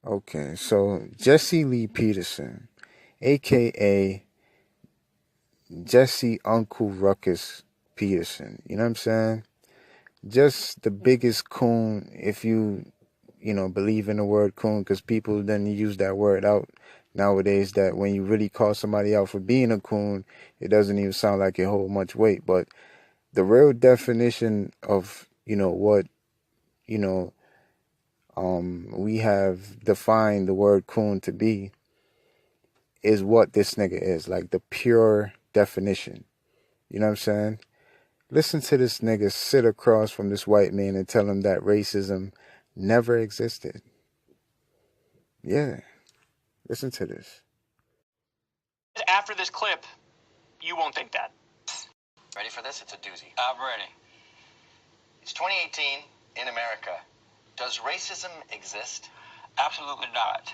Okay, so Jesse Lee Peterson, aka Jesse Uncle Ruckus Peterson. You know what I'm saying? Just the biggest coon, if you believe in the word coon, because people then use that word out nowadays, that when you really call somebody out for being a coon, it doesn't even sound like it hold much weight. But the real definition of, what, you know, we have defined the word coon to be is what this nigga is, like the pure definition. You know what I'm saying? Listen to this nigga sit across from this white man and tell him that racism never existed. Yeah, listen to this. After this clip, you won't think that. Ready for this? It's a doozy. I'm ready. It's 2018 in America. Does racism exist? Absolutely not.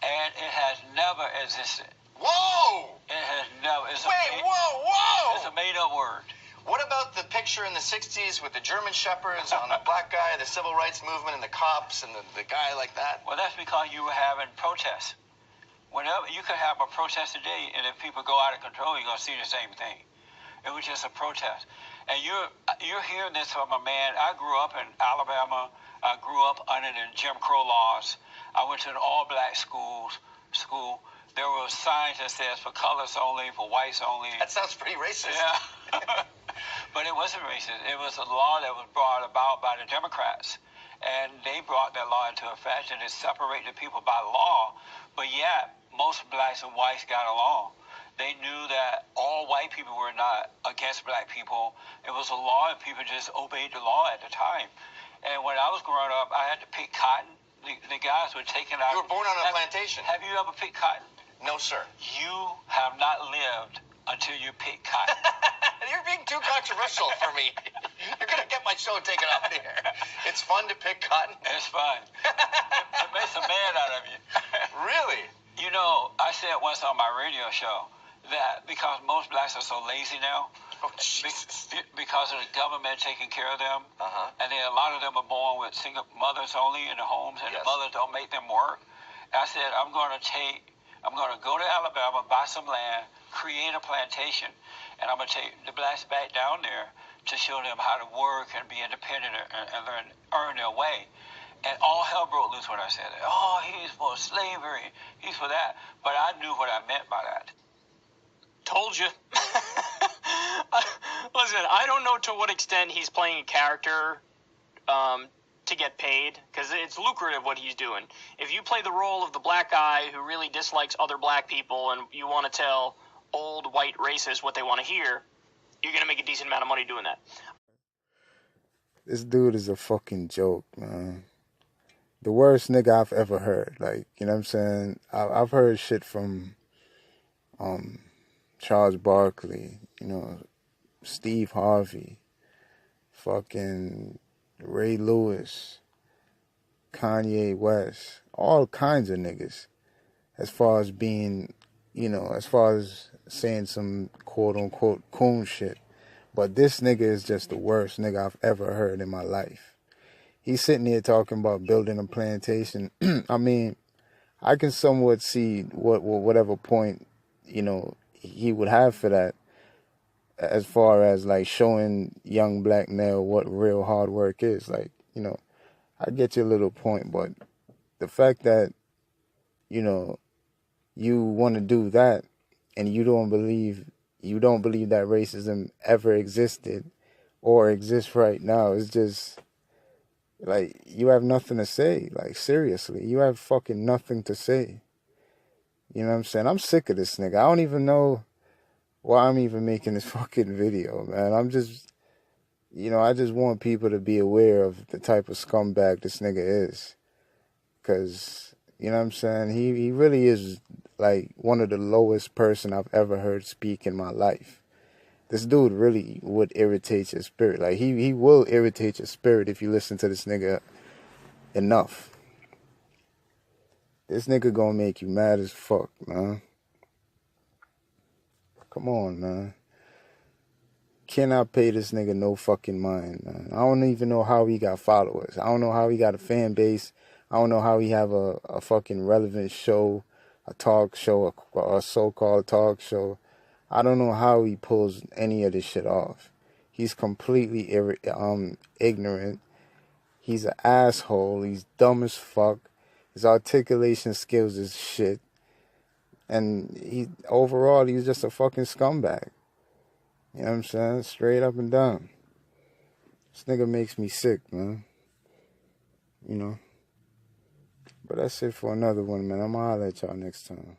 And it has never existed. Whoa! It has never. Whoa! It's a made-up word. What about the picture in the 60s with the German shepherds on the black guy, the civil rights movement, and the cops, and the guy like that? Well, that's because you were having protests. Whenever you could have a protest today, and if people go out of control, you're gonna see the same thing. It was just a protest. And you're hearing this from a man. I grew up in Alabama. I grew up under the Jim Crow laws. I went to an all-black school. There were signs that says for colors only, for whites only. That sounds pretty racist. Yeah. But it wasn't racist. It was a law that was brought about by the Democrats. And they brought that law into effect, and it separated people by law. But yet, most blacks and whites got along. They knew that all white people were not against black people. It was a law, and people just obeyed the law at the time. And when I was growing up, I had to pick cotton. The guys were taking out. You were born on a plantation. Have you ever picked cotton? No, sir. You have not lived until you pick cotton. You're being too controversial for me. You're going to get my show taken off here. It's fun to pick cotton. It's fun. It makes a man out of you. Really? You know, I said once on my radio show that because most blacks are so lazy now, because of the government taking care of them, and then a lot of them are born with single mothers only in the homes, and the mothers don't make them work. I said, I'm going to go to Alabama, buy some land, create a plantation, and I'm going to take the blacks back down there to show them how to work and be independent and earn their way. And all hell broke loose when I said it. Oh, he's for slavery. He's for that. But I knew what I meant by that. Told you. Listen, I don't know to what extent he's playing a character to get paid, because it's lucrative what he's doing. If you play the role of the black guy who really dislikes other black people and you want to tell old white racists what they want to hear, you're going to make a decent amount of money doing that. This dude is a fucking joke, man. The worst nigga I've ever heard. Like, you know what I'm saying? I've heard shit from Charles Barkley, Steve Harvey, fucking Ray Lewis, Kanye West, all kinds of niggas, as far as being, as far as saying some quote-unquote coon shit. But this nigga is just the worst nigga I've ever heard in my life. He's sitting here talking about building a plantation. I mean, I can somewhat see whatever point, he would have for that, as far as like showing young black male what real hard work is. Like, I get your little point, but the fact that, you want to do that and you don't believe that racism ever existed or exists right now is just like, you have nothing to say. Like, seriously, you have fucking nothing to say. You know what I'm saying? I'm sick of this nigga. I don't even know why I'm even making this fucking video, man. I'm just, I just want people to be aware of the type of scumbag this nigga is. Because, you know what I'm saying? He really is like one of the lowest person I've ever heard speak in my life. This dude really would irritate your spirit. Like, he will irritate your spirit if you listen to this nigga enough. This nigga gonna make you mad as fuck, man. Come on, man. Cannot pay this nigga no fucking mind, man. I don't even know how he got followers. I don't know how he got a fan base. I don't know how he have a fucking relevant show, a talk show, a so-called talk show. I don't know how he pulls any of this shit off. He's completely ignorant. He's an asshole. He's dumb as fuck. His articulation skills is shit. And overall, he's just a fucking scumbag. You know what I'm saying? Straight up and down. This nigga makes me sick, man. You know? But that's it for another one, man. I'm gonna holler at y'all next time.